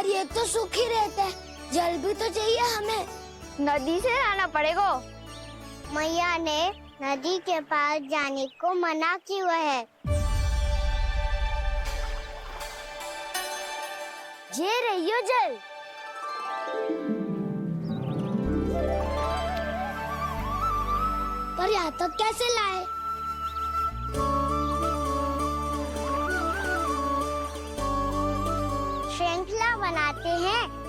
पर ये तो सूखी रहता है, जल भी तो चाहिए हमें। नदी से लाना पड़ेगा। मैया ने नदी के पास जाने को मना किया है। ये रहियो जल। पर यहाँ तक कैसे लाए? श्रृंखला बनाते हैं।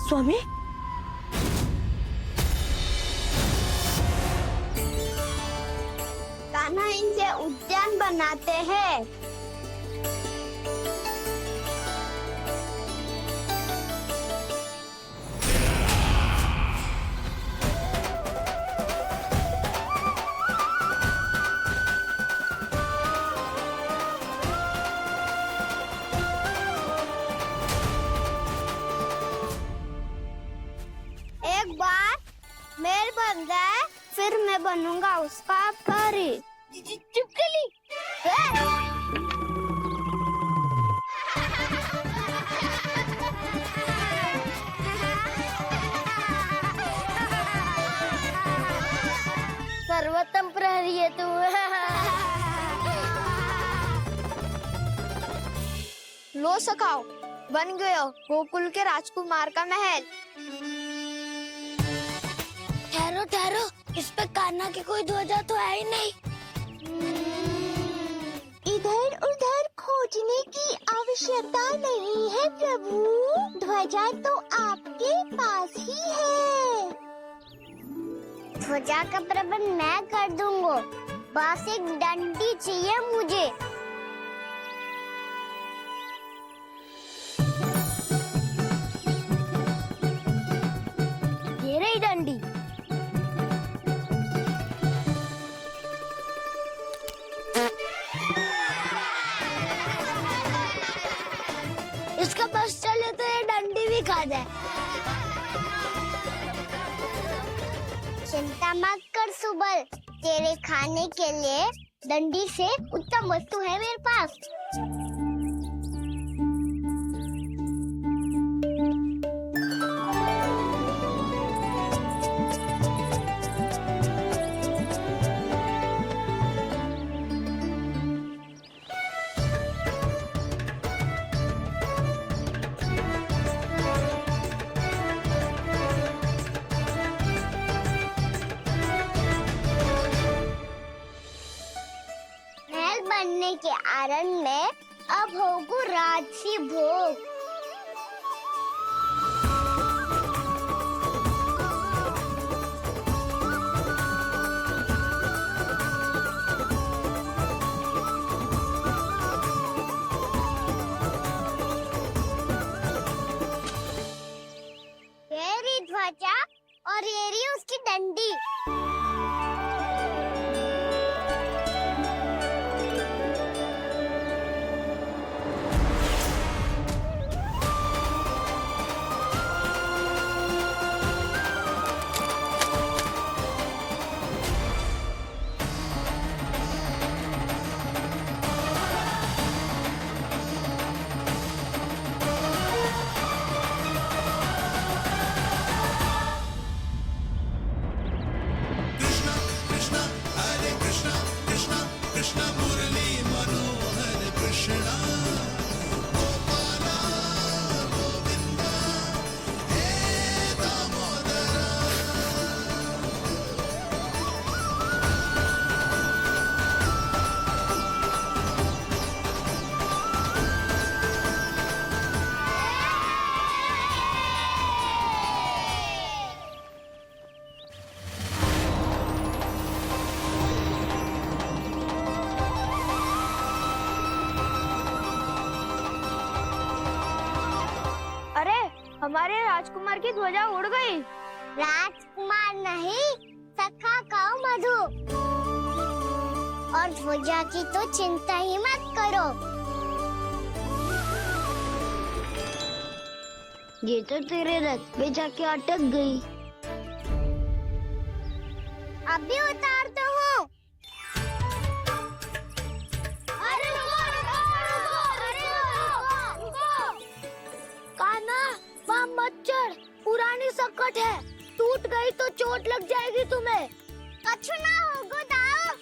स्वामी, कान्हा इनसे उद्यान बनाते हैं। एक बार मेल बन जाए फिर मैं बनूंगा उसका परी। चिपकली। सर्वोत्तम प्रहरी है तू। लो सखाओ, बन गयो गोकुल के राजकुमार का महल। ठहरो ठहरो, इस पे कान्हा की कोई ध्वजा तो है ही नहीं। इधर उधर खोजने की आवश्यकता नहीं है प्रभु, ध्वजा तो आपके पास ही है। ध्वजा का प्रबंध मैं कर दूंगा, बस एक डंडी चाहिए मुझे। ये रही डंडी। इसका बस चले तो ये डंडी भी खा जाए। चिंता मत कर सुबल, तेरे खाने के लिए डंडी से उत्तम वस्तु है मेरे पास। महल बनने के आनंद में अब होगू राजसी भोग। ये रही ध्वजा और ये रही उसकी डंडी। राजकुमार की ध्वजा उड़ गई। राजकुमार नहीं, सखा काऊ मधु। और ध्वजा की तो चिंता ही मत करो। ये तो तेरे रथ पे जाके अटक गई। अभी उतारता हूँ। अरे कान्हा, वहाँ मत चढ़, पुरानी सकट है, टूट गई तो चोट लग जाएगी तुम्हें। कछु ना होगा दाऊ।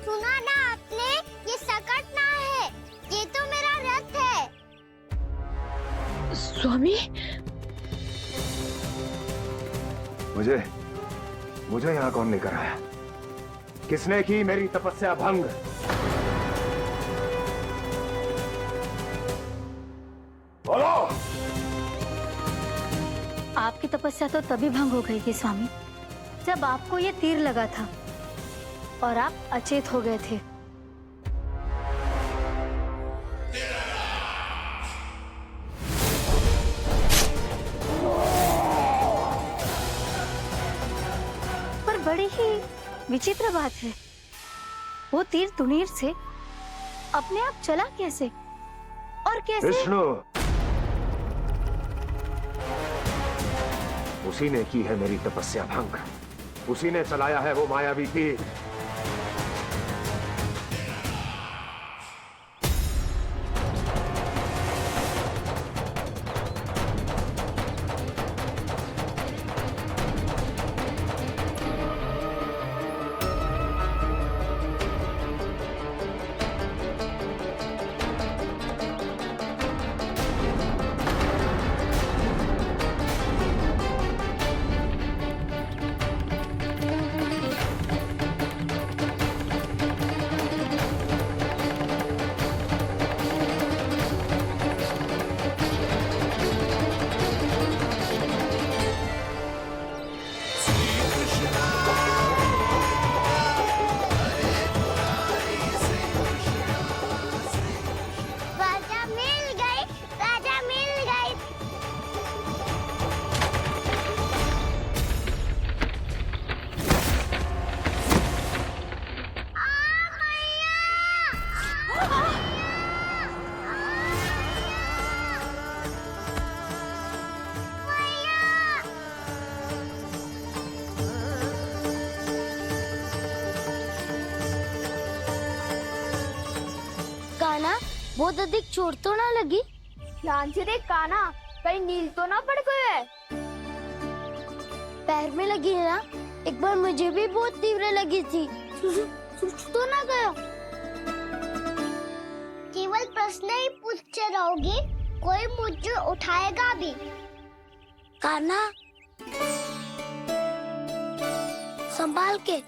सुना ना आपने, ये सकट ना है, ये तो मेरा रथ है। स्वामी, मुझे यहाँ कौन लेकर आया? किसने की मेरी तपस्या भंग? बोलो। आपकी तपस्या तो तभी भंग हो गई थी स्वामी, जब आपको ये तीर लगा था और आप अचेत हो गए थे। पर बड़ी ही विचित्र बात है, वो तीर तुनीर से अपने आप चला कैसे और कैसे? विष्णु, उसी ने की है मेरी तपस्या भंग, उसी ने चलाया है वो मायावी तीर। राजा मिल गई, राजा मिल गई। कान्हा, बहुत अधिक चोट तो ना लगी? ध्यान से देख कान्हा, कहीं नील तो ना पड़ गए है। पैर में लगी है ना? एक बार मुझे भी बहुत तीव्र लगी थी। सूझ तो ना गया? केवल प्रश्न ही पूछते रहोगे, कोई मुझे उठाएगा भी। कान्हा, संभाल के।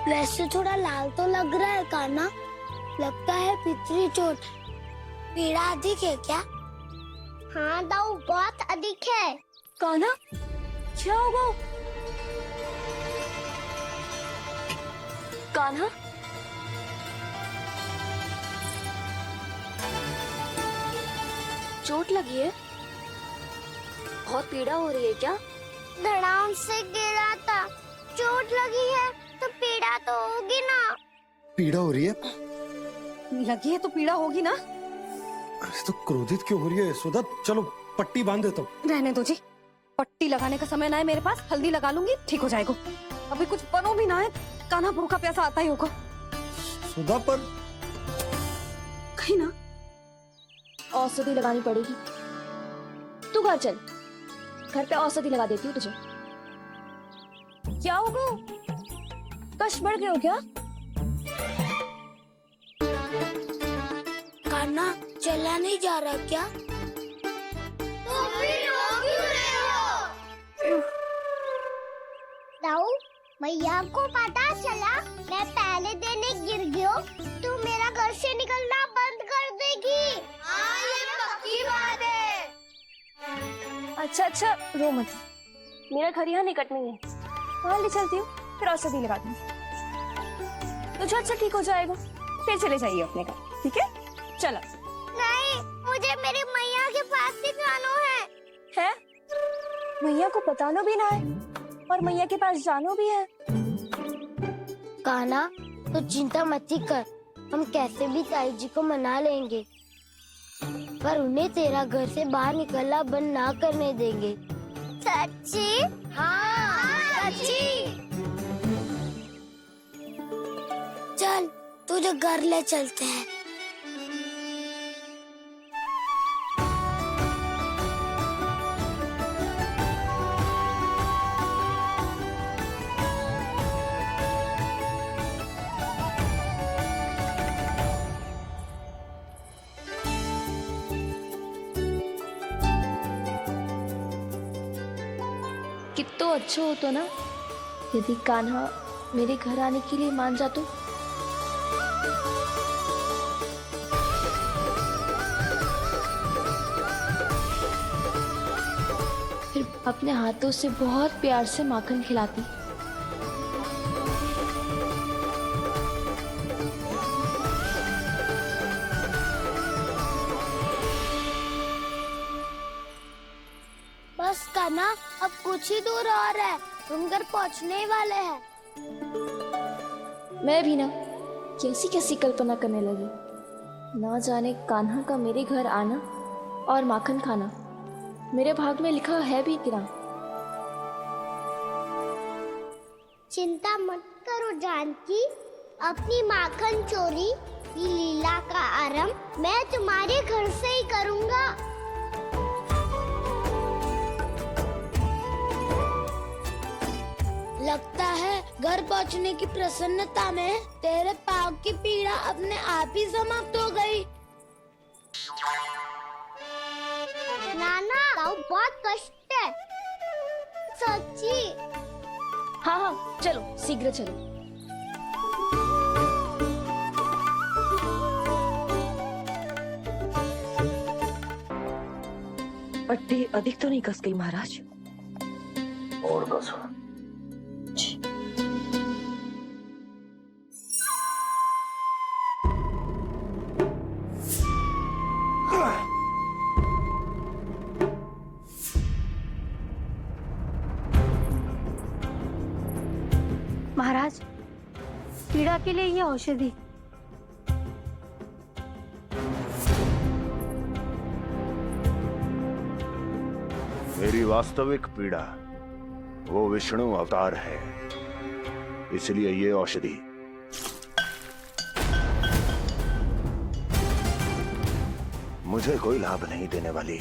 वैसे थोड़ा लाल तो लग रहा है कान्हा, लगता है पितरी चोट। पीड़ा अधिक है क्या? हाँ दाऊ, बहुत अधिक है। कान्हा, क्या होगा? कान्हा, चोट लगी है? बहुत पीड़ा हो रही है क्या? धड़ाम से गिरा था, चोट लगी है तो पीड़ा तो होगी ना। पीड़ा हो रही है? लगी है तो पीड़ा होगी ना? अरे तो क्रोधित क्यों हो रही है सुधा? चलो पट्टी बांध देता हूँ। रहने दो जी, पट्टी लगाने का समय ना है मेरे पास, हल्दी लगा लूंगी, ठीक हो जाएगा। अभी कुछ बनो भी ना है, कान्हा भूखा प्यासा आता ही होगा। सुधा पर कहीं ना औषधि लगानी पड़ेगी। तू घर चल, घर पे औषधि लगा देती हूँ तुझे। क्या होगा? कष्ट बढ़ गए हो क्या? कान्हा, चला नहीं जा रहा क्या? तो फिर रो क्यों रहे हो? दाऊ, मैया को पता चला मैं पहले दिन ही गिर गया तो मेरा घर से निकलना बंद कर देगी। हाँ, ये पक्की बात है। अच्छा, रो मत, मेरा घर यहाँ निकट में है, वहाँ ले चलती हूँ, फिर औषधि लगा दूंगी, तुझे अच्छा ठीक हो जाएगा। फिर चले जाइए अपने घर, ठीक है? चलो। नहीं, मुझे मेरी मैया के पास ही जाना है। है? मैया को बताना भी ना है और मैया के पास जानो भी है। कान्हा, तो चिंता मत ही कर, हम कैसे भी ताई जी को मना लेंगे, पर उन्हें तेरा घर से बाहर निकलना बंद ना करने देंगे। सच्ची? हाँ, सच्ची। चल, तुझे घर ले चलते हैं। कितना अच्छा होता ना यदि कान्हा मेरे घर आने के लिए मान जातो। फिर अपने हाथों से बहुत प्यार से माखन खिलाती। बस कान्हा, अब कुछ ही दूर और है, तुम घर पहुँचने ही वाले हैं। मैं भी ना कैसी कैसी कल्पना करने लगी। ना जाने कान्हा का मेरे घर आना और माखन खाना मेरे भाग में लिखा है भी क्या। चिंता मत करो जानकी, अपनी माखन चोरी की लीला का आरंभ मैं तुम्हारे घर से ही करूँगा। लगता है घर पहुंचने की प्रसन्नता में तेरे पाँव की पीड़ा अपने आप ही समाप्त हो गई। नाना, पाँव बहुत कष्ट है। सच्ची? हाँ हाँ, चलो शीघ्र चलो। पट्टी अधिक तो नहीं कस गई महाराज? और कसो। महाराज, पीड़ा के लिए ये औषधि। मेरी वास्तविक पीड़ा वो विष्णु अवतार है, इसलिए ये औषधि। मुझे कोई लाभ नहीं देने वाली।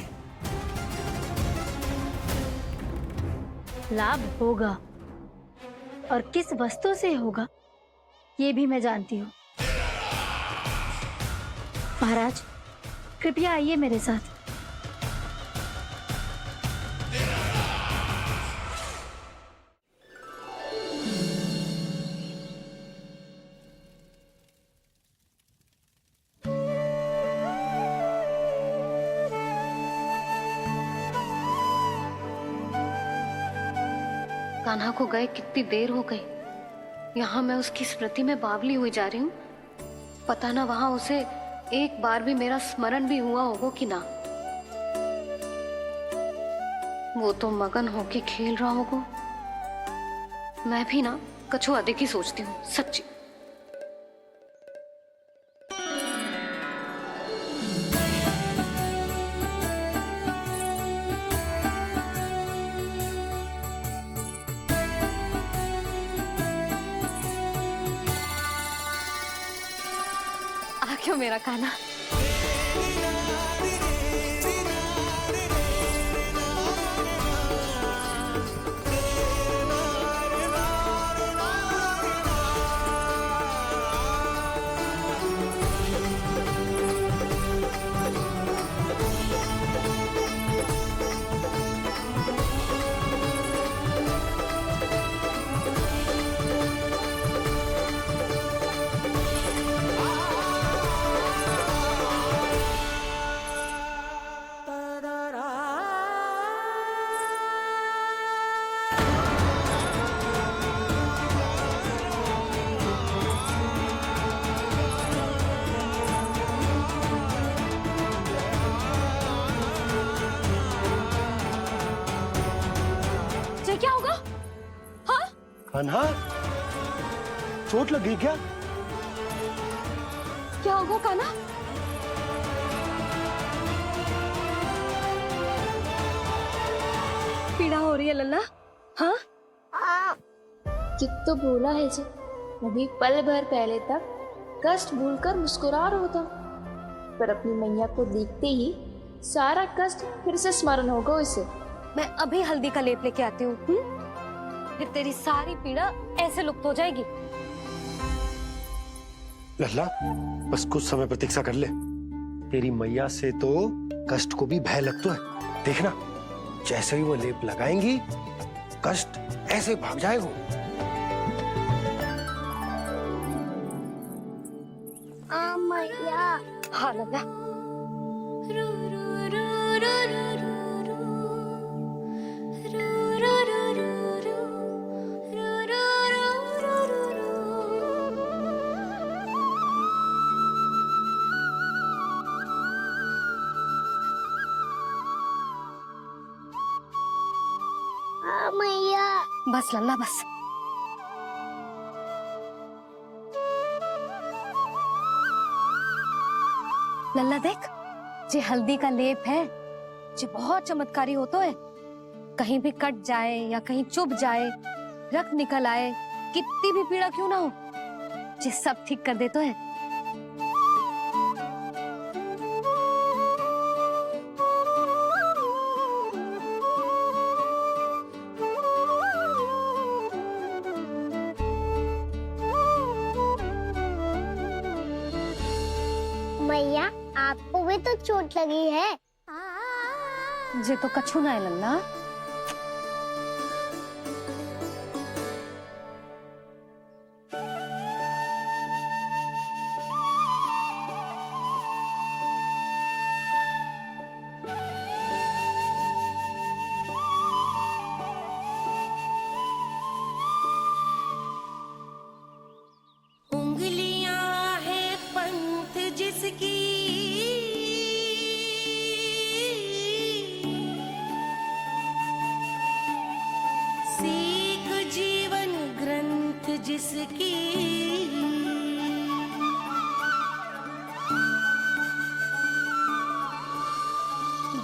लाभ होगा, और किस वस्तु से होगा ये भी मैं जानती हूँ। महाराज, कृपया आइए मेरे साथ। कान्हा को गए कितनी देर हो गई। यहाँ मैं उसकी स्मृति में बावली हुई जा रही हूँ। पता ना वहां उसे एक बार भी मेरा स्मरण भी हुआ होगा कि ना। वो तो मगन होके खेल रहा होगा। मैं भी ना कछु अधिक ही सोचती हूँ, सच्ची। क्यों मेरा कान्हा? कान्हा, चोट लग गई क्या? क्या होगा कान्हा? पीड़ा हो रही है लल्ला? हाँ? चित तो भूला है जी, अभी पल भर पहले तक कष्ट भूलकर मुस्कुरा रहा था, पर अपनी मैया को देखते ही सारा कष्ट फिर से स्मरण होगा उसे। मैं अभी हल्दी का लेप लेके आती हूँ, फिर तेरी सारी पीड़ा ऐसे लुप्त हो जाएगी। लल्ला, बस कुछ समय प्रतीक्षा कर ले। तेरी मैया से तो कष्ट को भी भय लगता है। देखना, जैसे ही वो लेप लगाएंगी, कष्ट ऐसे भाग जाएगा। मैया। हाँ लल्ला। मैया। बस लल्ला बस। लल्ला देख, जे हल्दी का लेप है, जे बहुत चमत्कारी होता है। कहीं भी कट जाए या कहीं चुभ जाए, रक्त निकल आए, कितनी भी पीड़ा क्यों ना हो, जे सब ठीक कर देता है। मैया, आपको भी तो चोट लगी है। जे तो कछु ना है लल्ला। उंगलियां है पंथ जिसकी, सीख जीवन ग्रंथ जिसकी,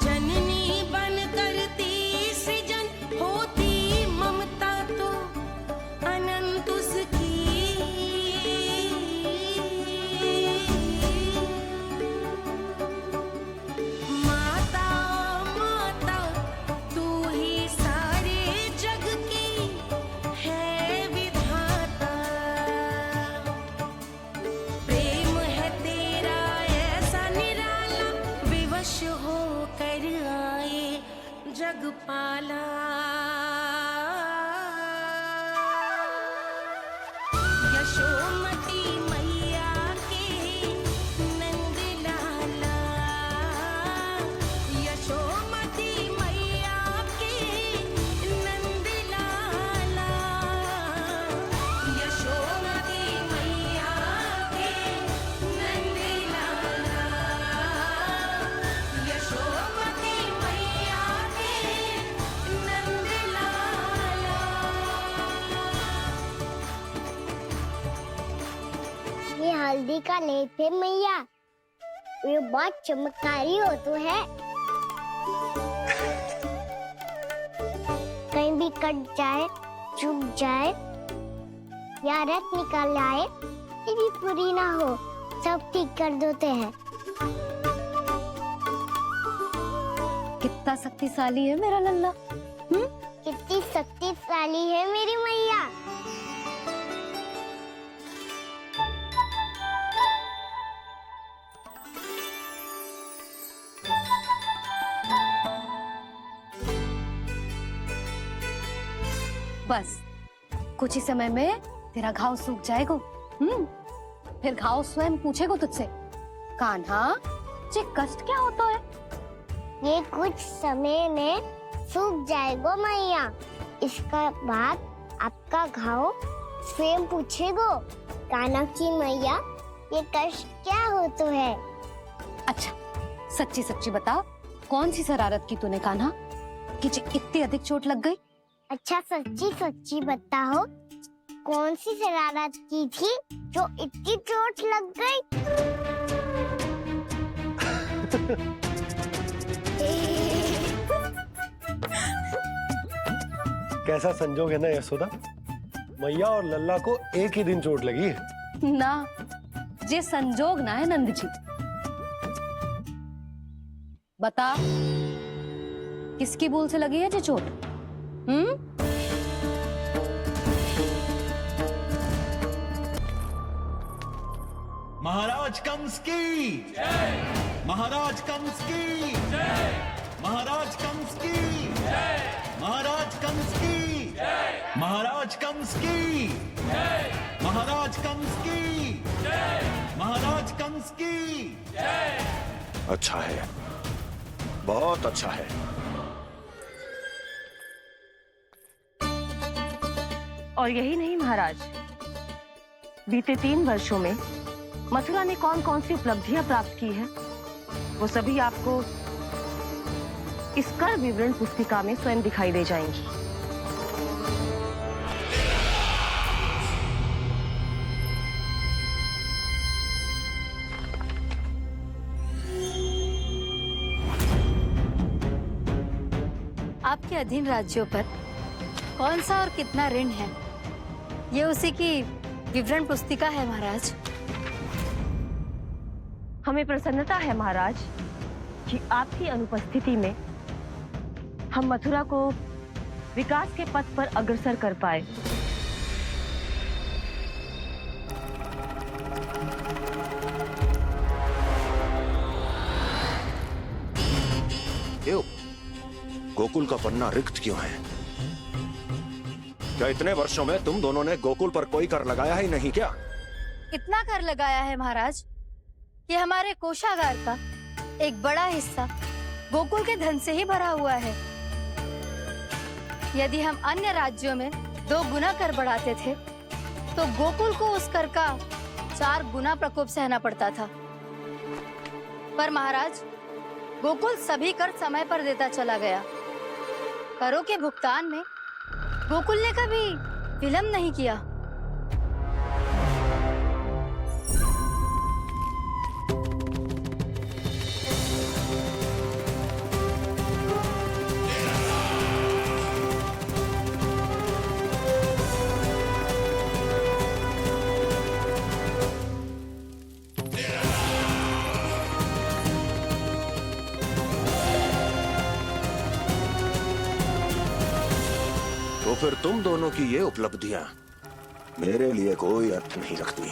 जननी बन करती सृजन होती ममता तो अनंत उसकी। माता माता तू ही सारे जग की है विधाता, प्रेम है तेरा ऐसा निराला, विवश होकर आए जग पाला। यशोमती मैया के नंद लाला, यशोमती मैया के नंद लाला, यशोमती मैया के नंद लाला, यशोमती मैया के नंद लाला। ये हल्दी का लेप है मैया, ये बहुत चमत्कारी हो तो है। कहीं भी कट जाए, चुभ जाए या रक्त निकल आए, ये भी पूरी ना हो, सब ठीक कर देते हैं। कितना शक्तिशाली है मेरा लल्ला। कितनी शक्तिशाली है मेरी मैया। बस कुछ ही समय में तेरा घाव सूख जाएगा। फिर घाव स्वयं पूछेगा तुझसे, कान्हा ये कष्ट क्या होता है? ये कुछ समय में सूख जाएगा मैया। इसका बाद आपका घाव स्वयं पूछेगो, कान्हा की मैया ये कष्ट क्या हो तो है। अच्छा सच्ची सच्ची बता, कौन सी शरारत की तूने कान्हा कि इतनी अधिक चोट लग गई? अच्छा सच्ची सच्ची बताओ, कौन सी शरारत की थी जो इतनी चोट लग गई? कैसा संजोग है ना यशोदा, मैया और लल्ला को एक ही दिन चोट लगी है। ना, जे संजोग ना है नंद जी। बता, किसकी भूल से लगी है जे चोट? महाराज कंस की जय, महाराज कंस की जय, महाराज कंस की जय, महाराज कंस की जय, महाराज कंस की जय, महाराज कंस की जय, महाराज कंस की जय। अच्छा है, बहुत अच्छा है। और यही नहीं महाराज, बीते 3 वर्षों में मथुरा ने कौन कौन सी उपलब्धियां प्राप्त की है, वो सभी आपको इस कर विवरण पुस्तिका में स्वयं दिखाई दे जाएंगी। आपके अधीन राज्यों पर कौन सा और कितना ऋण है, ये उसी की विवरण पुस्तिका है महाराज। हमें प्रसन्नता है महाराज कि आपकी अनुपस्थिति में हम मथुरा को विकास के पथ पर अग्रसर कर पाए। क्यों? गोकुल का पन्ना रिक्त क्यों है? क्या इतने वर्षों में तुम दोनों ने गोकुल पर कोई कर लगाया ही नहीं क्या? इतना कर लगाया है महाराज कि हमारे कोषागार का एक बड़ा हिस्सा गोकुल के धन से ही भरा हुआ है। यदि हम अन्य राज्यों में 2 गुना कर बढ़ाते थे तो गोकुल को उस कर का 4 गुना प्रकोप सहना पड़ता था। पर महाराज, गोकुल सभी कर समय पर देता चला गया। करों के भुगतान में गोकुल ने कभी विलंब नहीं किया। तो फिर तुम दोनों की ये उपलब्धियां मेरे लिए कोई अर्थ नहीं रखती।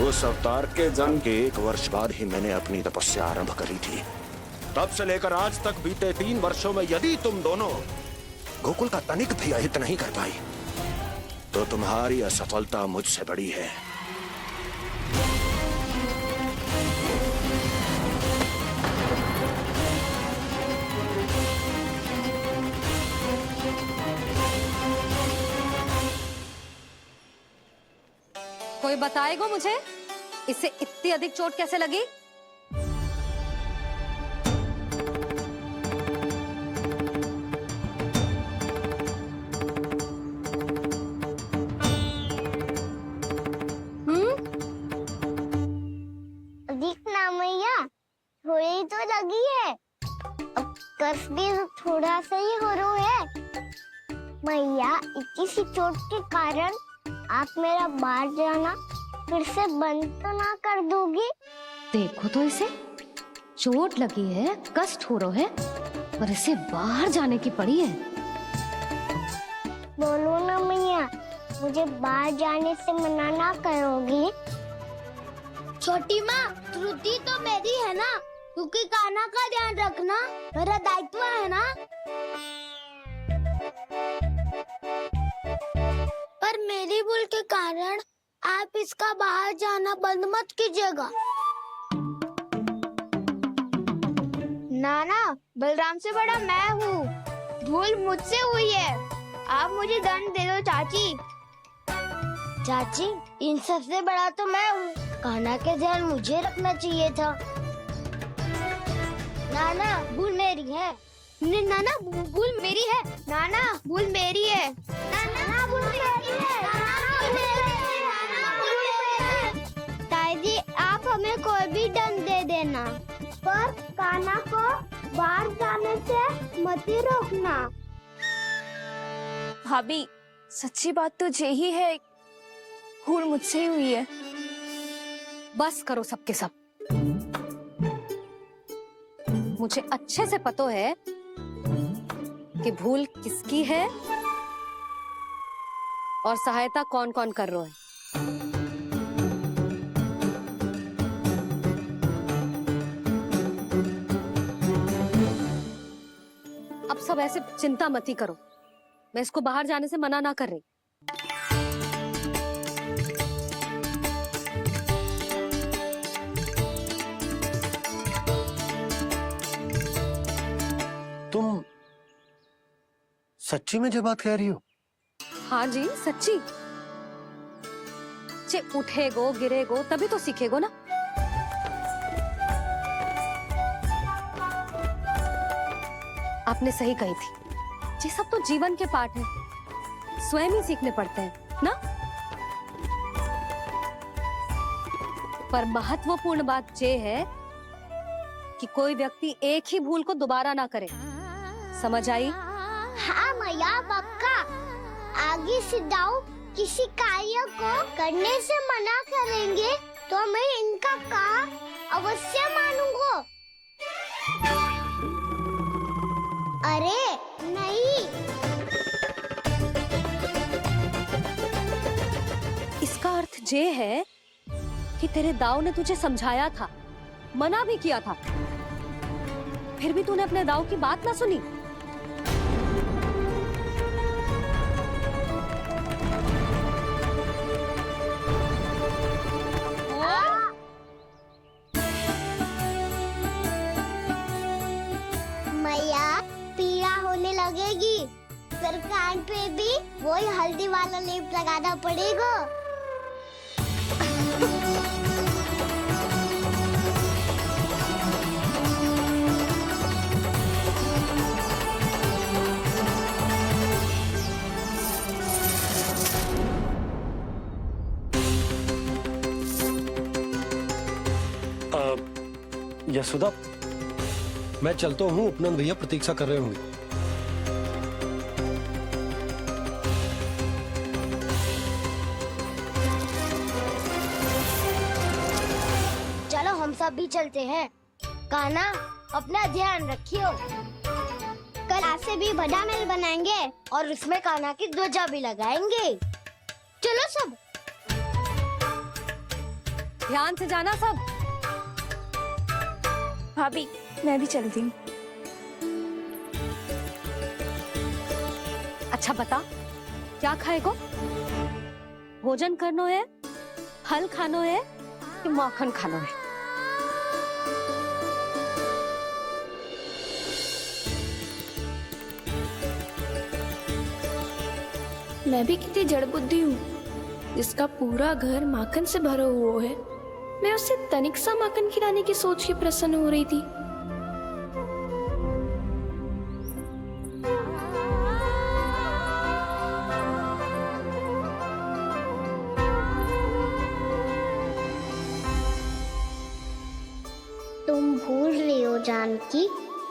उस अवतार के जन्म के 1 वर्ष बाद ही मैंने अपनी तपस्या आरंभ करी थी। तब से लेकर आज तक बीते 3 वर्षों में यदि तुम दोनों गोकुल का तनिक भी अहित नहीं कर पाई तो तुम्हारी असफलता मुझसे बड़ी है। कोई बताएगा मुझे इसे इतनी अधिक चोट कैसे लगी? अधिक ना मैया, थोड़ी तो लगी है। अब कस भी थोड़ा सा ही हो रहा है। मैया, इतनी सी चोट के कारण आप मेरा बाहर जाना फिर से बंद तो ना कर दोगी? देखो तो इसे, चोट लगी है, कष्ट हो रहा है, पर इसे बाहर जाने की पड़ी है। बोलो ना मैया, मुझे बाहर जाने से मना ना करोगी? छोटी माँ, त्रुटि तो मेरी है ना, क्योंकि कान्हा का ध्यान रखना मेरा दायित्व है ना। पर मेरी भूल के कारण आप इसका बाहर जाना बंद मत कीजिएगा। नाना, बलराम से बड़ा मैं हूँ, भूल मुझसे हुई है, आप मुझे दंड दे दो चाची। चाची, इन सबसे बड़ा तो मैं हूँ, कान्हा के ध्यान मुझे रखना चाहिए था। नाना, भूल मेरी है। नाना, भूल मेरी है। नाना, भूल मेरी है। नाना, भूल करने से मत ही रोकना। भाभी सच्ची बात तो यही है, भूल मुझसे ही हुई है। बस करो सबके सब। मुझे अच्छे से पता है कि भूल किसकी है और सहायता कौन कौन कर रहा है। अब सब ऐसे चिंता मत ही करो, मैं इसको बाहर जाने से मना ना कर रही। तुम सच्ची में जो बात कह रही हो? हाँ जी सच्ची। जे उठेगो गिरेगो तभी तो सीखेगो ना। आपने सही कही थी, ये सब तो जीवन के पाठ है, स्वयं ही सीखने पड़ते हैं ना। पर महत्वपूर्ण बात ये है कि कोई व्यक्ति एक ही भूल को दोबारा ना करे, समझ आई? हाँ मैया पक्का। आगे से दाऊ किसी कार्य को करने से मना करेंगे तो मैं इनका काम अवश्य मानूंगा। अरे नहीं। इसका अर्थ ये है कि तेरे दाऊ ने तुझे समझाया था, मना भी किया था, फिर भी तूने अपने दाऊ की बात ना सुनी। मैया पीड़ा होने लगेगी, फिर कान पे भी वही हल्दी वाला लेप लगाना पड़ेगा। यशोदा, मैं चलता हूँ, उपनंद भैया प्रतीक्षा कर रहे होंगे। चलो हम सब भी चलते हैं। कान्हा अपना ध्यान रखियो। कल आज से भी बड़ा महल बनाएंगे और उसमें कान्हा की ध्वजा भी लगाएंगे। चलो सब। ध्यान से जाना सब। भाभी मैं भी चलती हूँ। अच्छा बता, क्या खाएगो? भोजन करनो है, फल खानो है कि माखन खानो है? मैं भी कितनी जड़ बुद्धि हूँ जिसका पूरा घर माखन से भरा हुआ है। मैं उससे तनिक सा माखन खिलाने की सोच ही प्रसन्न हो रही थी। तुम भूल रही हो जानकी,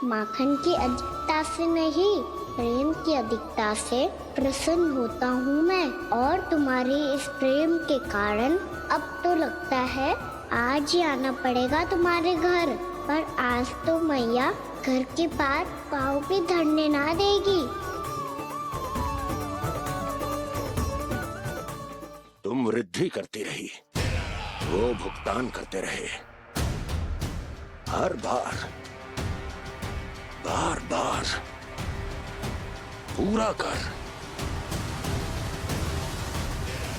माखन की अधिकता से नहीं, प्रेम की अधिकता से प्रसन्न होता हूँ मैं। और तुम्हारे इस प्रेम के कारण अब तो लगता है आज ही आना पड़ेगा तुम्हारे घर। पर आज तो मैया घर के पास पाँव भी धरने ना देगी। तुम वृद्धि करती रही, वो भुगतान करते रहे। हर बार बार बार पूरा कर।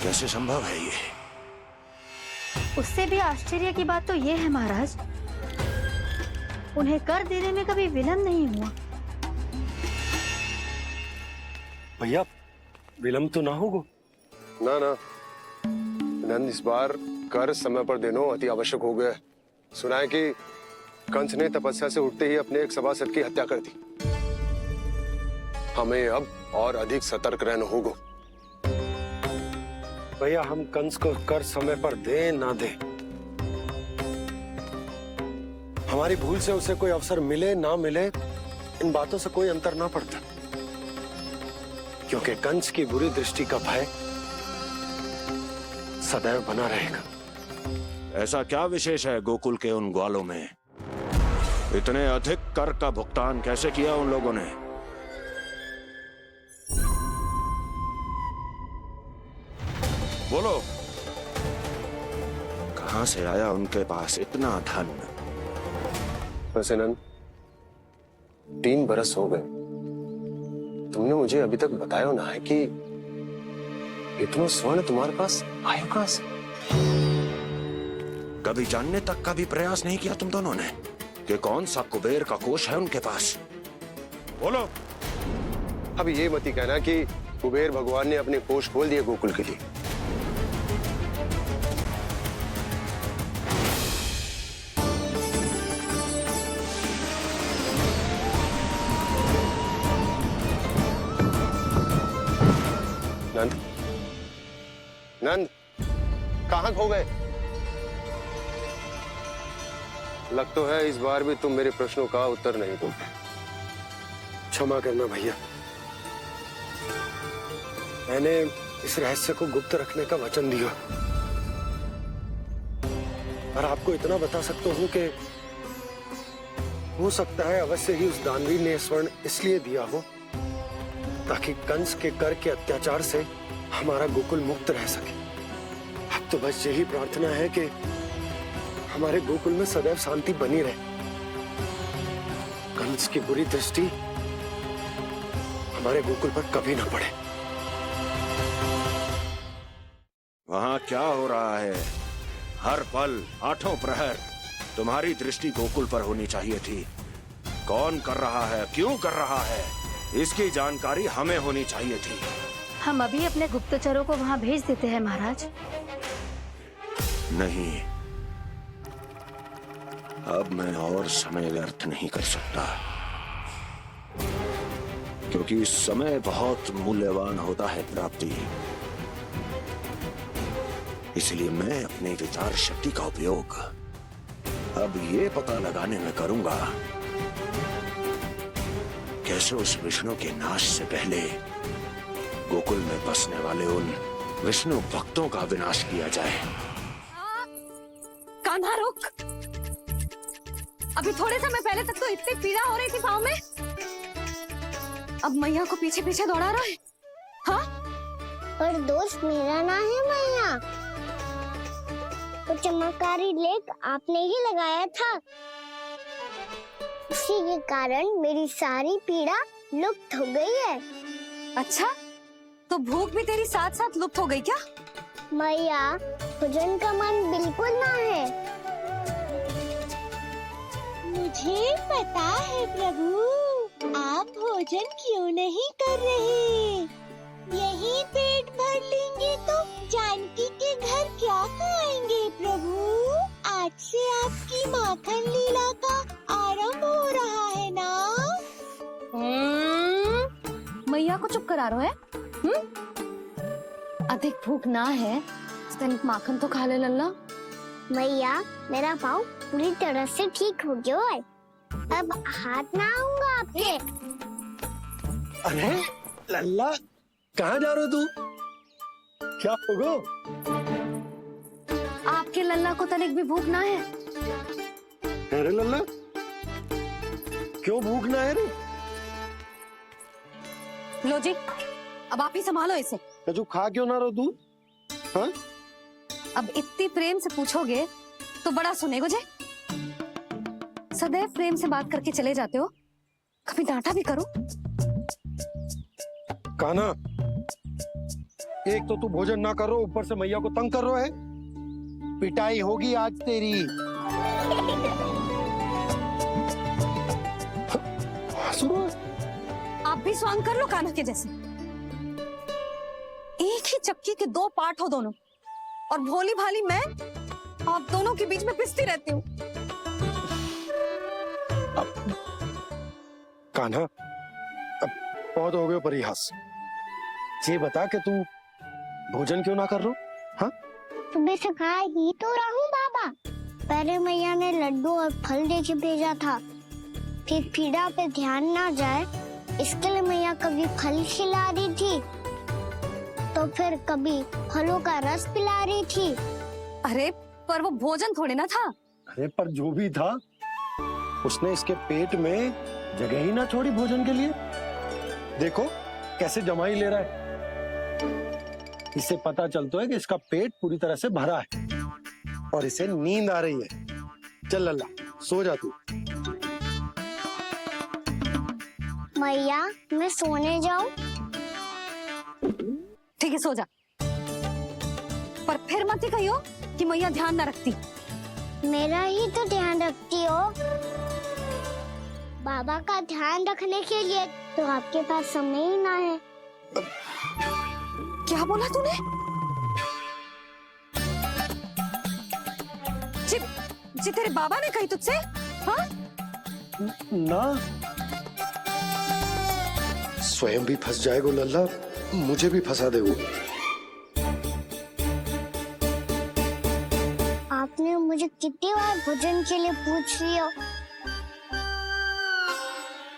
कैसे संभव है ये? उससे भी आश्चर्य की बात तो ये है महाराज, उन्हें कर देने में कभी विलंब नहीं हुआ। भैया विलंब तो ना होगा? ना ना नंद, इस बार कर समय पर देना अति आवश्यक हो गया है। सुना है कि कंस ने तपस्या से उठते ही अपने एक सभासद की हत्या कर दी। हमें अब और अधिक सतर्क रहना होगा। भैया हम कंस को कर समय पर दे ना दे, हमारी भूल से उसे कोई अवसर मिले ना मिले, इन बातों से कोई अंतर ना पड़ता, क्योंकि कंस की बुरी दृष्टि का भय सदैव बना रहेगा। ऐसा क्या विशेष है गोकुल के उन ग्वालों में? इतने अधिक कर का भुगतान कैसे किया उन लोगों ने? बोलो, कहां से आया उनके पास इतना धन? वैसे नंद, 3 बरस हो गए, तुमने मुझे अभी तक बताया ना है कि इतना स्वर्ण तुम्हारे पास आया कहां से? कभी जानने तक का भी प्रयास नहीं किया तुम दोनों ने कि कौन सा कुबेर का कोष है उनके पास? बोलो। अब ये मत ही कहना कि कुबेर भगवान ने अपने कोष खोल दिए गोकुल के लिए। नंद, नंद, कहां खो गए? लग तो है इस बार भी तुम मेरे प्रश्नों का उत्तर नहीं दोगे। क्षमा करना भैया, मैंने इस रहस्य को गुप्त रखने का वचन दिया, पर आपको इतना बता सकता हूं कि हो सकता है अवश्य ही उस दानवी ने स्वर्ण इसलिए दिया हो ताकि कंस के कर के अत्याचार से हमारा गोकुल मुक्त रह सके। अब तो बस यही प्रार्थना है कि हमारे गोकुल में सदैव शांति बनी रहे, कंस की बुरी दृष्टि हमारे गोकुल पर कभी ना पड़े। वहां क्या हो रहा है? हर पल, आठों प्रहर तुम्हारी दृष्टि गोकुल पर होनी चाहिए थी। कौन कर रहा है, क्यों कर रहा है, इसकी जानकारी हमें होनी चाहिए थी। हम अभी अपने गुप्तचरों को वहां भेज देते हैं महाराज। नहीं, अब मैं और समय व्यर्थ नहीं कर सकता, क्योंकि समय बहुत मूल्यवान होता है प्राप्ति। इसलिए मैं अपनी विचार शक्ति का उपयोग अब ये पता लगाने में करूंगा कैसे उस विष्णु के नाश से पहले गोकुल में बसने वाले उन विष्णु भक्तों का विनाश किया जाए। कान्हा रुक, अभी थोड़े समय पहले तक तो इतनी पीड़ा हो रही थी पाँव में, अब मैया को पीछे पीछे दौड़ा रहा है। हाँ, पर दोष मेरा ना है मैया, तो चमत्कारी लेप आपने ही लगाया था, उसी के कारण मेरी सारी पीड़ा लुप्त हो गई है। अच्छा, तो भूख भी तेरी साथ साथ लुप्त हो गई क्या? मैया, भोजन का मन बिल्कुल ना है। मुझे पता है प्रभु, आप भोजन क्यों नहीं कर रहे। यही पेट भर लेंगे तो जानकी के घर क्या खाएंगे प्रभु। आज से आपकी माखन लीला का आरंभ हो रहा है ना। मैया को चुप करा रहा है? अधिक भूख ना है, तनिक माखन तो खा ले लल्ला। मैया, मेरा पाँव पूरी तरह से ठीक हो गया है, अब हाथ ना आऊंगा आपके। अरे लल्ला, कहाँ जा रहे हो तू? क्या होगो? आपके लल्ला को तनिक भी भूख ना है? अरे लल्ला, क्यों भूख ना है रे? लो जी, अब आप ही संभालो इसे। तू खा क्यों ना रहो तू? हाँ? अब इतनी प्रेम से पूछोगे तो बड़ा सुनेगो जे। सदैव प्रेम से बात करके चले जाते हो, कभी डांटा भी करो। कान्हा, एक तो तू भोजन ना करो, ऊपर से मैया को तंग कर रहा है। पिटाई होगी आज तेरी। आप भी स्वांग कर लो कान्हा के जैसे। एक ही चक्की के 2 पार्ट हो दोनों, और भोली भाली मैं आप दोनों के बीच में पिसती रहती हूँ। कान्हा, अब बहुत हो गए परिहास। ये बता कि तू भोजन क्यों ना कर रो? हाँ? सुबह से खा ही तो रहा हूँ बाबा। पहले मैया ने लड्डू और फल दे के भेजा था, फिर पीड़ा पे ध्यान ना जाए, इसके लिए मैया कभी फल खिला रही थी, तो फिर कभी फलों का रस पिला रही थी। अरे पर वो भोजन थोड़े ना था। अरे पर जो भी था, उसने इसके पेट में जगह ही ना छोड़ी भोजन के लिए। देखो कैसे जमाई ले रहा है। इससे पता चलता है कि इसका पेट पूरी तरह से भरा है और इसे नींद आ रही है। चल लल्ला सो जा तू। मैया मैं सोने जाऊं? ठीक है सो जा, पर फिर मत ही कहियो कि मैया ध्यान ना रखती। मेरा ही तो ध्यान रखती हो। बाबा का ध्यान रखने के लिए तो आपके पास समय ही ना है। क्या बोला तूने? जी तेरे बाबा ने कही तुझसे? हाँ? ना, स्वयं भी फंस जाएगा लल्ला, मुझे भी फंसा दे वो। आपने मुझे कितनी बार भोजन के लिए पूछ लिया,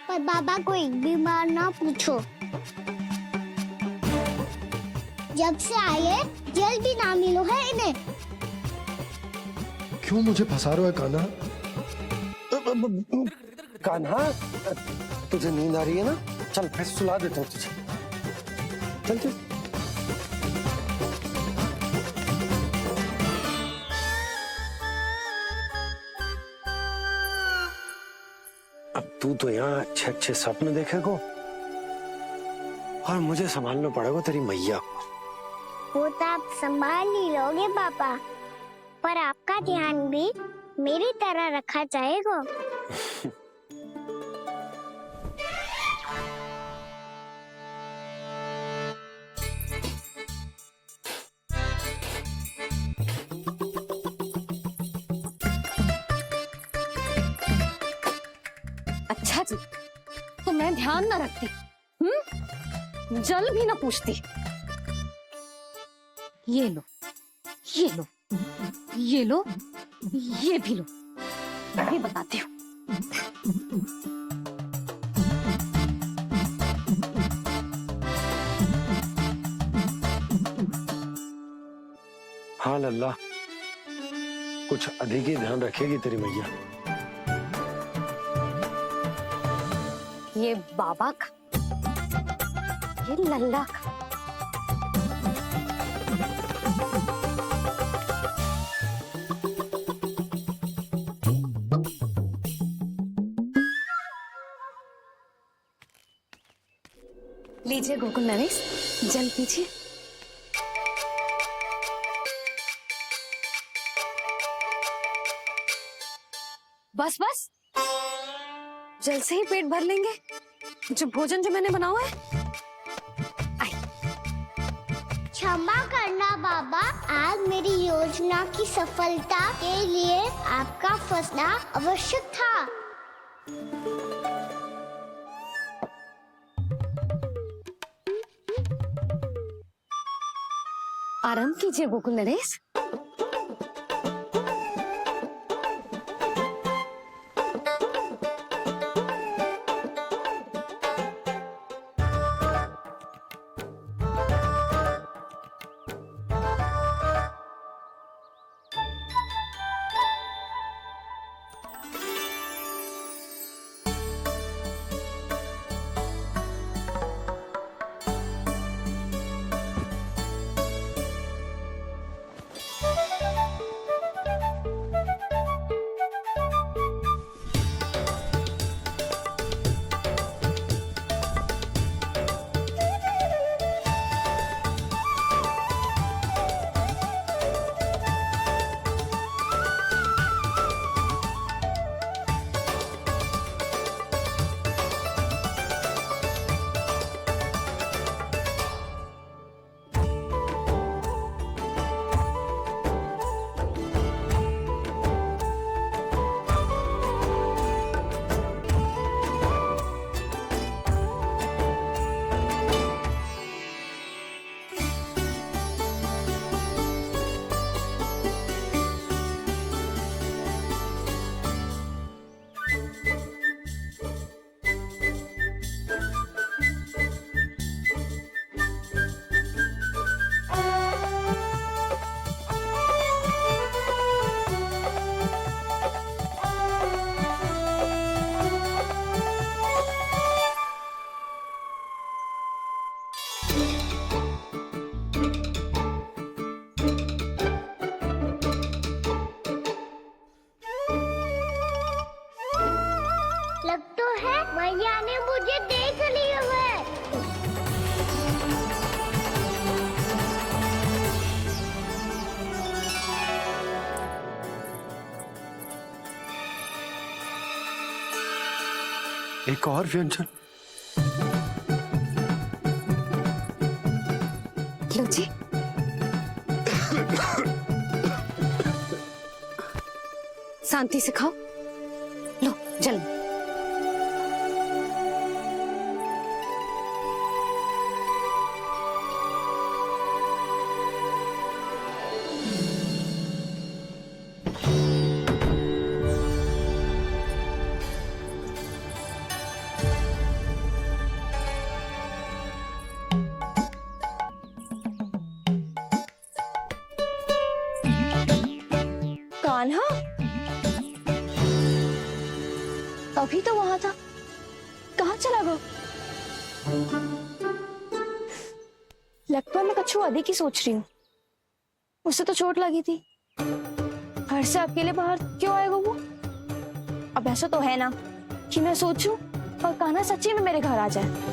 पर बाबा को एक भी बार ना पूछो। जब से आए जल भी ना मिलो है इन्हें। क्यों मुझे फंसा रहा है कान्हा? कान्हा, तुझे नींद आ रही है ना? चल मैं सुला देता हूँ तुझे। चल चल। अब तू तो यहाँ अच्छे अच्छे सपने देखेगा और मुझे संभालना पड़ेगा तेरी मैया को। वो तो आप संभाल ही लोगे पापा, पर आपका ध्यान भी मेरी तरह रखा जाएगा। अच्छा जी, तो मैं ध्यान ना रखती, जल भी ना पूछती। ये लो, ये लो, ये लो, ये भी लो, मैं भी बताती हूँ। हाँ लल्ला, कुछ अधिक ही ध्यान रखेगी तेरी मैया। ये बाबा का, ये लल्ला का। लीजिए गोकुल नरेश, जल पीजिए। बस बस, जल से ही पेट भर लेंगे। जो भोजन जो मैंने बनाया है। क्षमा करना बाबा, आज मेरी योजना की सफलता के लिए आपका फंसना आवश्यक था। आराम कीजिए गोकुल नरेश। एक और व्यंजन। लो जी। शांति से खाओ। लो जल्दी। कान्हा अभी तो वहां था, कहाँ चला गया? लगभग मैं कच्छू आदि की सोच रही हूँ। उसे तो चोट लगी थी, घर से अकेले बाहर क्यों आएगा वो? अब ऐसा तो है ना कि मैं सोचूं और कान्हा सच्ची में मेरे घर आ जाए।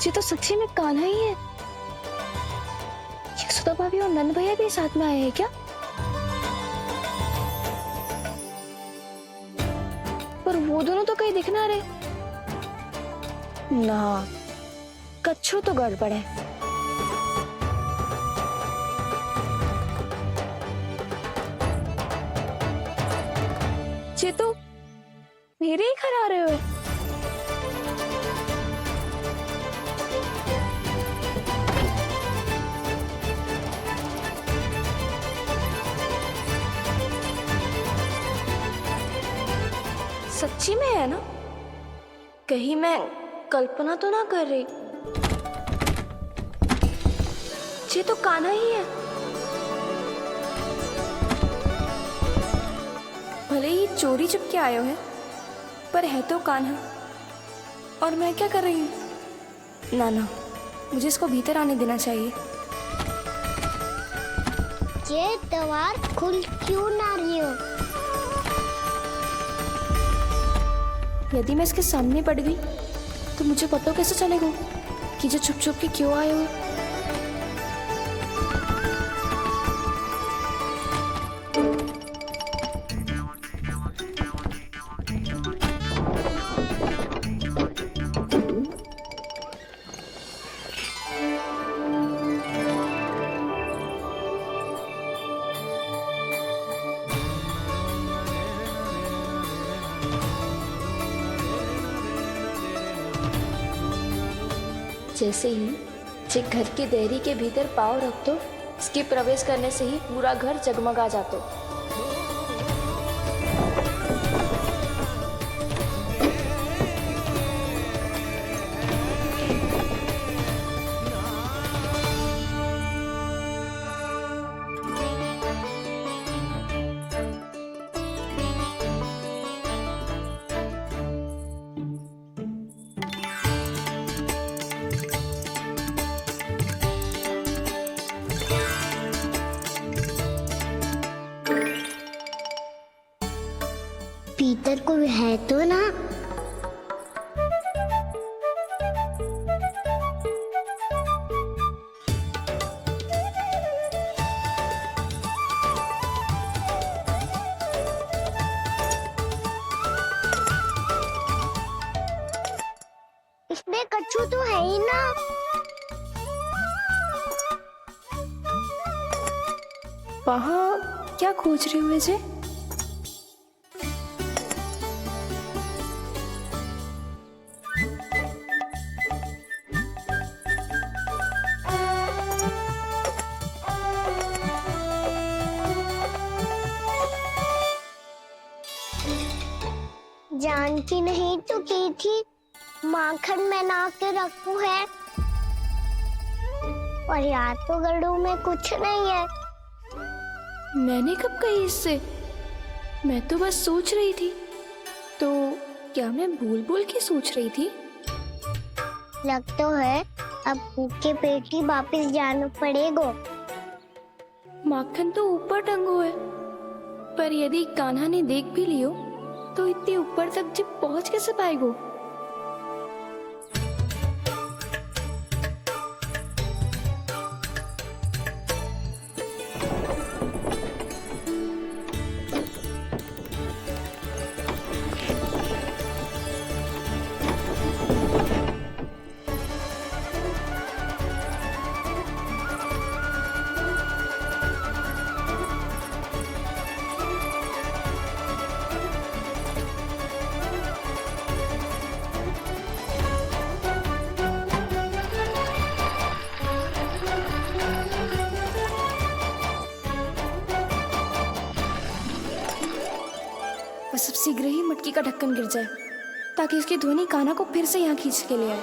ये तो सच्ची में कान्हा ही है। यशोदा भाभी और नंद भैया भी साथ में आए हैं क्या? पर वो दोनों तो कहीं दिख ना रहे। ना, कच्छू तो गड़बड़ है। ये तो मेरे ही घर आ रहे हो। सच्ची में है ना? कहीं मैं कल्पना तो ना कर रही? ये तो कान्हा ही है। भले ही चोरी चुपके आए हो है, पर है तो कान्हा। और मैं क्या कर रही हूँ? ना ना, मुझे इसको भीतर आने देना चाहिए। ये दीवार खुल क्यों ना रही हो? यदि मैं इसके सामने पड़ गई तो मुझे पता कैसे चलेगा कि जो छुप छुप के क्यों आए हो? जैसे ही जे घर की देहरी के भीतर पाँव रख दो, इसके प्रवेश करने से ही पूरा घर जगमगा जातो। भीतर कोई है तो ना? इसमें कच्छू तो है ही ना। वहाँ क्या खोज रही हुए जे? जानती नहीं तो की थी माखन में ना के रखू है, और याद तो गड़ू में कुछ नहीं है। मैंने कब कही इससे? मैं तो बस सोच रही थी। तो क्या मैं भूल भूल के सोच रही थी? लग तो है अब भूखे पेट ही वापिस जाना पड़ेगा। माखन तो ऊपर टंगो है, पर यदि कान्हा ने देख भी लियो तो इतने ऊपर तक जब पहुंच कैसे पाएगो? बस अब शीघ्र ही मटकी का ढक्कन गिर जाए ताकि उसकी ध्वनि कान्हा को फिर से यहाँ खींच के ले आए।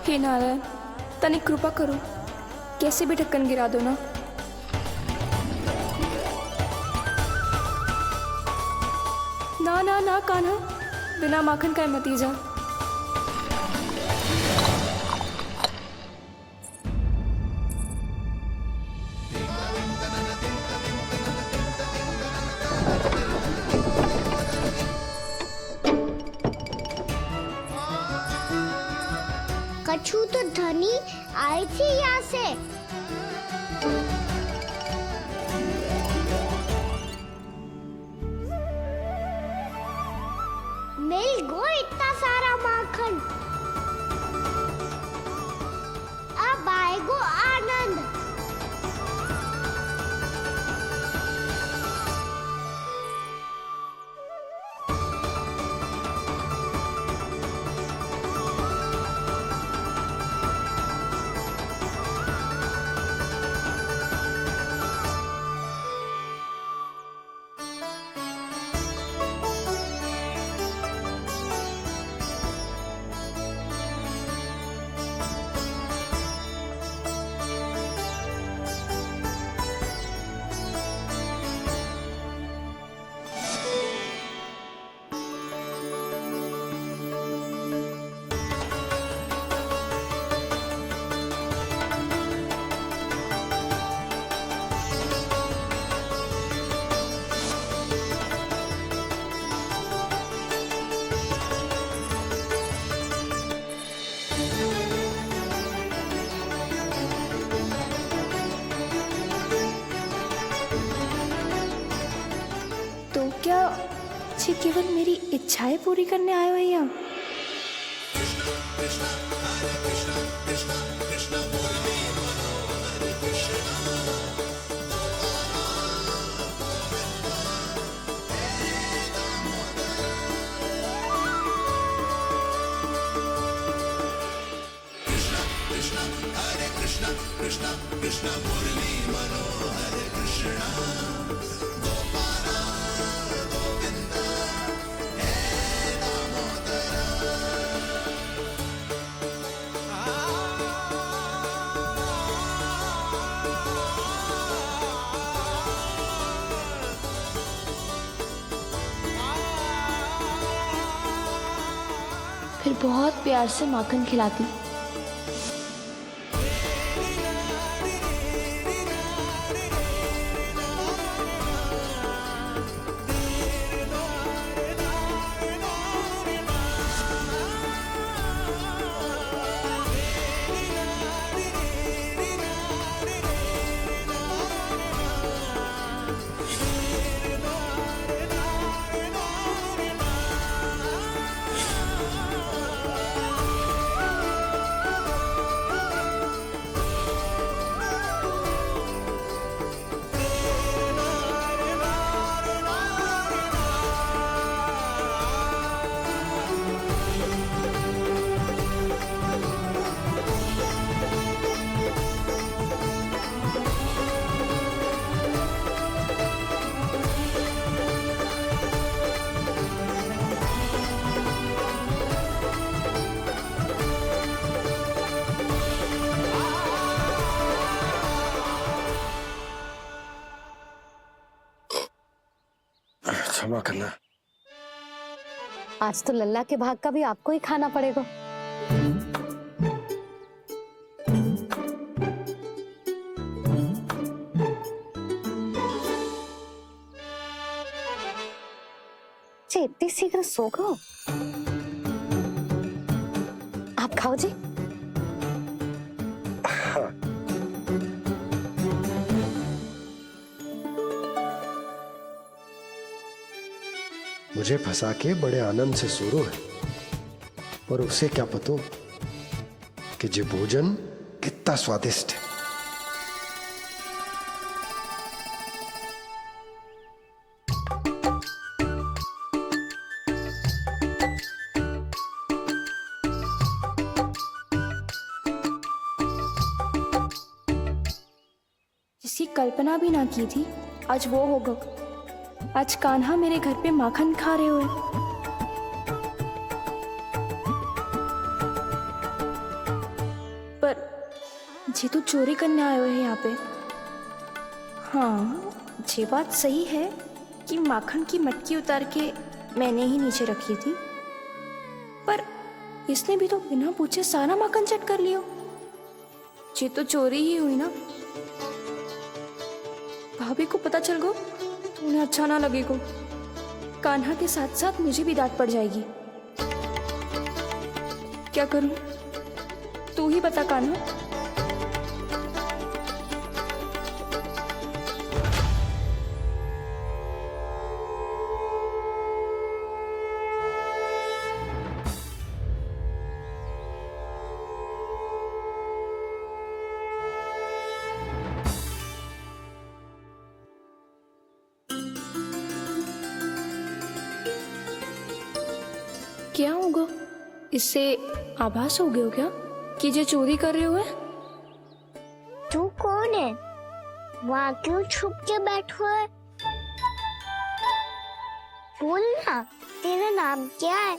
हे नारायण, तनिक कृपा करो, कैसे भी ढक्कन गिरा दो ना। ना ना ना कान्हा, बिना माखन का मत ही जा। कछु तो ध्वनि आई थी यहाँ से। मिल गो इतना सारा माखन। अब आएगो आनंद। तो क्या ये केवल मेरी इच्छाएं पूरी करने आए हो यहाँ? फिर बहुत प्यार से माखन खिलाती। क्षमा करना। आज तो लल्ला के भाग का भी आपको ही खाना पड़ेगा। इतनी शीघ्र सो गो? आप खाओ जी। मुझे फंसा के बड़े आनंद से सो रहा है, पर उसे क्या पता कि ये भोजन कितना स्वादिष्ट है। कल्पना भी ना की थी, आज वो होगा। आज कान्हा मेरे घर पे माखन खा रहे हुए। पर ये तो चोरी करने आए हुए हैं यहाँ पे। हाँ, ये बात सही है कि माखन की मटकी उतार के मैंने ही नीचे रखी थी, पर इसने भी तो बिना पूछे सारा माखन चट कर लियो। ये तो चोरी ही हुई ना। भाभी को पता चल गो तो उन्हें अच्छा ना लगेगा। कान्हा के साथ साथ मुझे भी डांट पड़ जाएगी। क्या करूं? तू ही बता कान्हा। क्या होगा? इससे आभास हो गया क्या कि ये चोरी कर रहे हुए? तू कौन है? वहाँ क्यों छुप के बैठो है? बोल ना, तेरा नाम क्या है?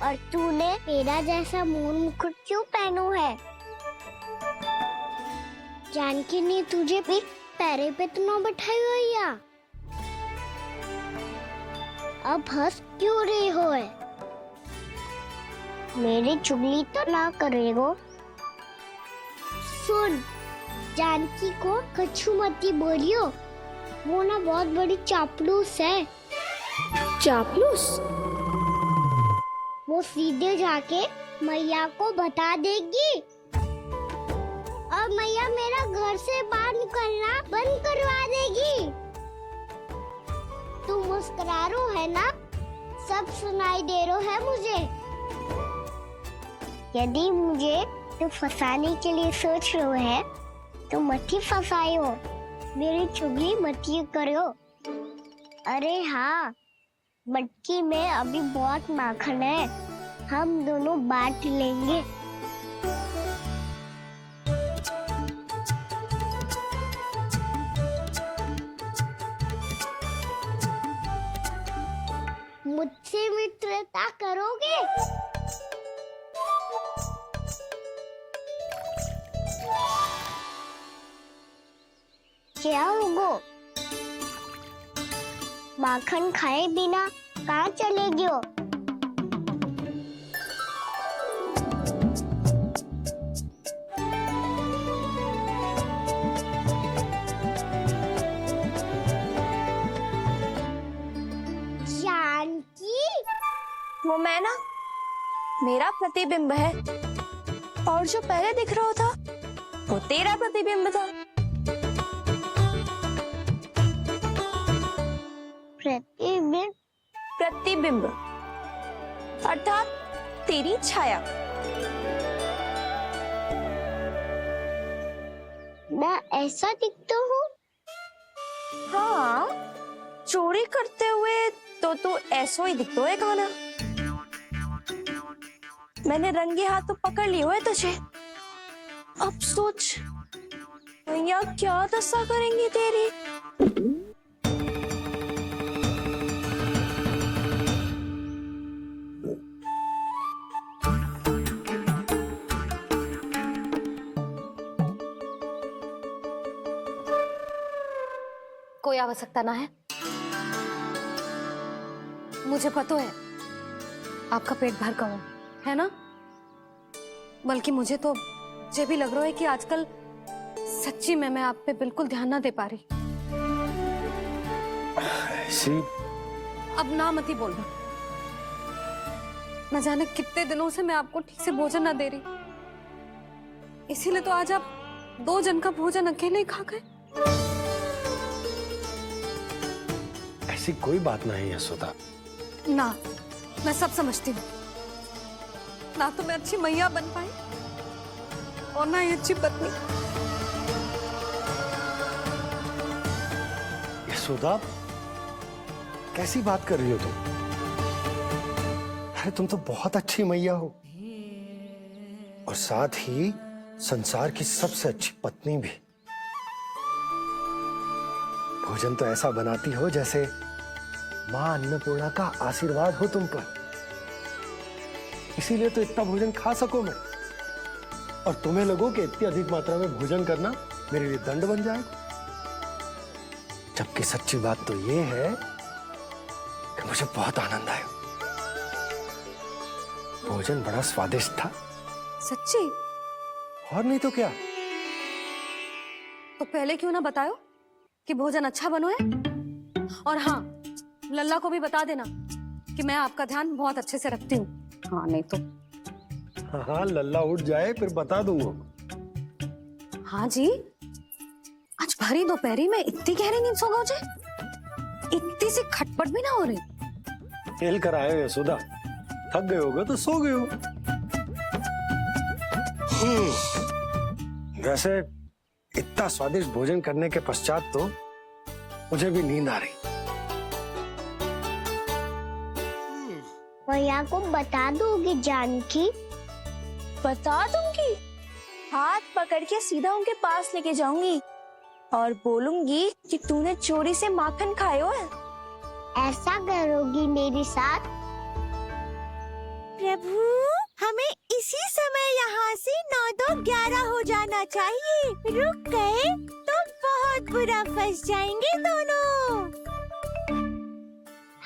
और तूने मेरा जैसा मोर मुकुट क्यों पहनो है? जानकी ने तुझे भी पैरे पे तो ना बैठाई हुई या? अब हंस क्यों रही हो है? मेरी चुगली तो ना करेगो। सुन, जानकी को कछु मती बोलियो, वो ना बहुत बड़ी चापलूस है। चापलूस? वो सीधे जाके मैया को बता देगी और मैया मेरा घर से बाहर निकलना बंद करवा देगी। तू मुस्कुरा रो है ना? सब सुनाई दे रो है मुझे। यदि मुझे तू फंसाने के लिए सोच रहे है तो मत ही फंसायो, मेरी चुगली मत ही करो। अरे हाँ, मटकी में अभी बहुत माखन है, हम दोनों बांट लेंगे। मुझसे मित्रता करोगे? क्या होगा? माखन खाए बिना कहाँ चलेगी हो? वो मैं ना, मेरा प्रतिबिंब है, और जो पहले दिख रहा था वो तेरा प्रतिबिंब था। प्रतिबिंब? प्रतिबिंब अर्थात तेरी छाया। मैं ऐसा दिखता हूँ? हाँ, चोरी करते हुए तो तू ऐसा ही दिखता है कान्हा। मैंने रंगे हाथ तो पकड़ लिए हुए तुझे। अब सोच भैया क्या दशा करेंगी तेरी। कोई आवश्यकता ना है, मुझे पता है आपका पेट भर का है ना। बल्कि मुझे तो ये भी लग रहा है कि आजकल सच्ची में मैं आप पे बिल्कुल ध्यान ना दे पा रही। ऐसी अब ना मत ही बोलना। न जाने कितने दिनों से मैं आपको ठीक से भोजन ना दे रही, इसीलिए तो आज आप 2 जन का भोजन अकेले ही खा गए। ऐसी कोई बात नहीं है यशोदा। ना, मैं सब समझती हूँ। ना तो मैं अच्छी मैया बन पाई और ना ही अच्छी पत्नी। यशोदा, कैसी बात कर रही हो तुम? अरे तुम तो बहुत अच्छी मैया हो, और साथ ही संसार की सबसे अच्छी पत्नी भी भोजन तो ऐसा बनाती हो जैसे मां अन्नपूर्णा का आशीर्वाद हो तुम पर। इसीलिए तो इतना भोजन खा सको मैं, और तुम्हें लगो कि इतनी अधिक मात्रा में भोजन करना मेरे लिए दंड बन जाएगा। जबकि सच्ची बात तो ये है कि मुझे बहुत आनंद आया। भोजन बड़ा स्वादिष्ट था। सच्ची? और नहीं तो क्या। तो पहले क्यों ना बताओ कि भोजन अच्छा बनो है। और हाँ, लल्ला को भी बता देना कि मैं आपका ध्यान बहुत अच्छे से रखती हूँ। हाँ नहीं तो। हाँ, लल्ला उठ जाए फिर बता दूंगा। हाँ जी, आज भरी दोपहरी में इतनी गहरी नींद सो गए? इतनी सी खटपट भी ना हो रही? खेल कर आए हो यशोदा, थक गए होगे तो सो गए हो। वैसे इतना स्वादिष्ट भोजन करने के पश्चात तो मुझे भी नींद आ रही। भैया को बता दोगी जानकी? बता दूंगी। हाथ पकड़ के सीधा उनके पास लेके जाऊंगी और बोलूंगी कि तूने चोरी से माखन खायो है। ऐसा करोगी मेरे साथ? प्रभु, हमें इसी समय यहाँ से 9-2-11 हो जाना चाहिए। रुक गए तो बहुत बुरा फंस जाएंगे दोनों।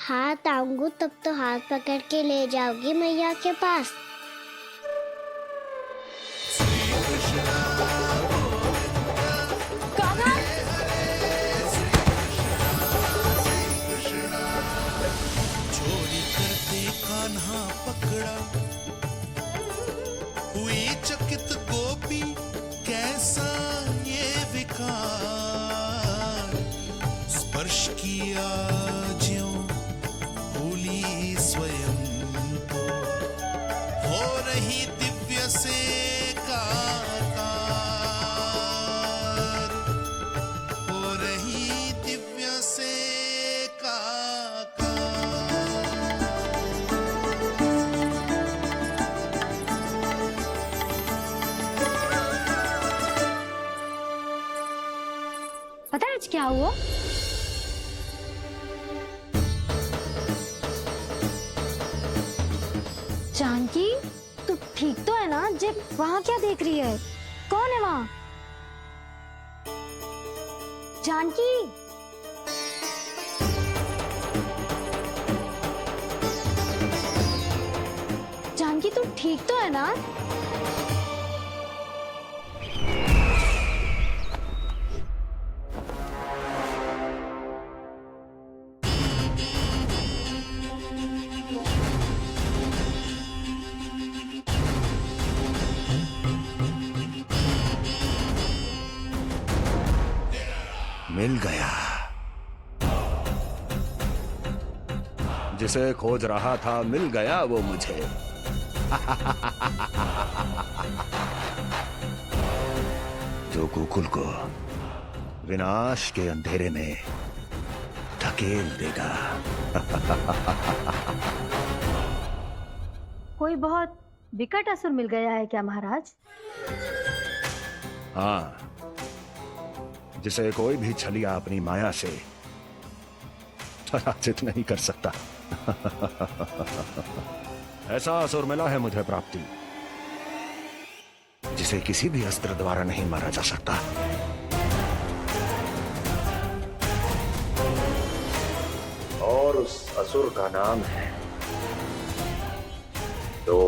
हाथ आऊंगी तब तो हाथ पकड़ के ले जाओगी मैया के पास। चोरी करते कान्हा पकड़ा, हुई चकित गोपी कैसा ये विकार। स्पर्श किया ज्यों भूली स्वयं को, हो रही दिव्य से काकार, हो रही दिव्य से पता है आज क्या हुआ? जानकी, तू ठीक तो है ना? जब वहाँ क्या देख रही है? कौन है वहाँ? जानकी, जानकी तू ठीक तो है ना? मिल गया। जिसे खोज रहा था मिल गया वो मुझे। जो गोकुल को विनाश के अंधेरे में धकेल देगा। कोई बहुत विकट असुर मिल गया है क्या महाराज? हाँ, जिसे कोई भी छलिया अपनी माया से पराजित नहीं कर सकता। ऐसा असुर मिला है मुझे प्राप्ति, जिसे किसी भी अस्त्र द्वारा नहीं मारा जा सकता। और उस असुर का नाम है दो।